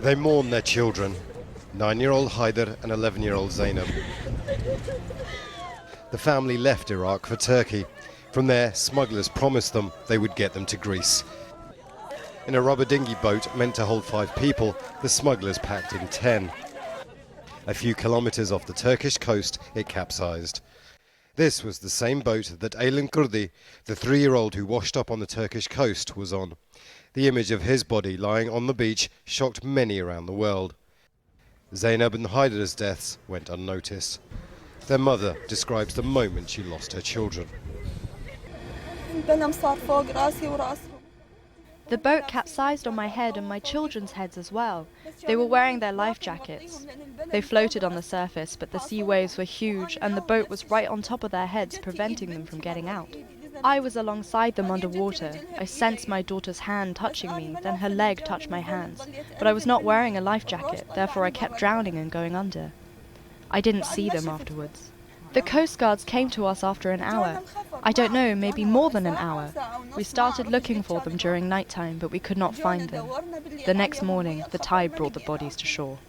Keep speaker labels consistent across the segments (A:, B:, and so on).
A: They mourn their children, 9-year-old Haider and 11-year-old Zainab. The family left Iraq for Turkey. From there, smugglers promised them they would get them to Greece. In a rubber dinghy boat meant to hold 5 people, the smugglers packed in 10. A few kilometers off the Turkish coast, it capsized. This was the same boat that Aylan Kurdi, the 3-year-old who washed up on the Turkish coast, was on. The image of his body lying on the beach shocked many around the world. Zainab and Haider's deaths went unnoticed. Their mother describes the moment she lost her children.
B: The boat capsized on my head and my children's heads as well. They were wearing their life jackets. They floated on the surface, but the sea waves were huge and the boat was right on top of their heads, preventing them from getting out. I was alongside them underwater. I sensed my daughter's hand touching me, then her leg touched my hands. But I was not wearing a life jacket, therefore I kept drowning and going under. I didn't see them afterwards. The Coast Guards came to us after an hour. I don't know, maybe more than an hour. We started looking for them during nighttime, but we could not find them. The next morning, the tide brought the bodies to shore.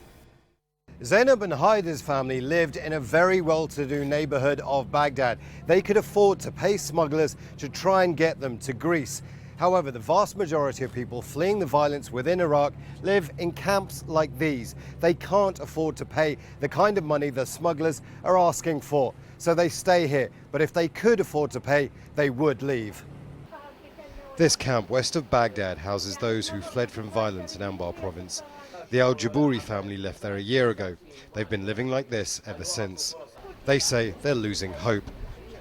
A: Zainab and Haider's family lived in a very well-to-do neighborhood of Baghdad. They could afford to pay smugglers to try and get them to Greece. However, the vast majority of people fleeing the violence within Iraq live in camps like these. They can't afford to pay the kind of money the smugglers are asking for, so they stay here. But if they could afford to pay, they would leave. This camp west of Baghdad houses those who fled from violence in Anbar province. The Al-Jabouri family left there a year ago. They've been living like this ever since. They say they're losing hope.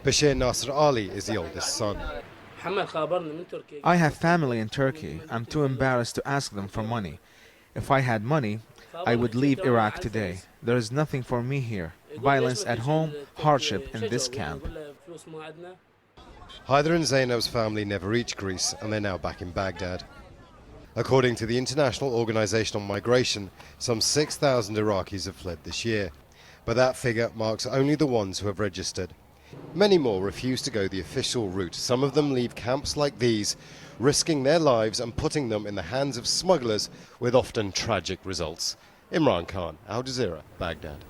A: Bashir Nasr Ali is the oldest son.
C: I have family in Turkey. I'm too embarrassed to ask them for money. If I had money, I would leave Iraq today. There is nothing for me here. Violence at home, hardship in this camp.
A: Haider and Zainab's family never reached Greece and they're now back in Baghdad. According to the International Organization on Migration, some 6,000 Iraqis have fled this year. But that figure marks only the ones who have registered. Many more refuse to go the official route. Some of them leave camps like these, risking their lives and putting them in the hands of smugglers with often tragic results. Imran Khan, Al Jazeera, Baghdad.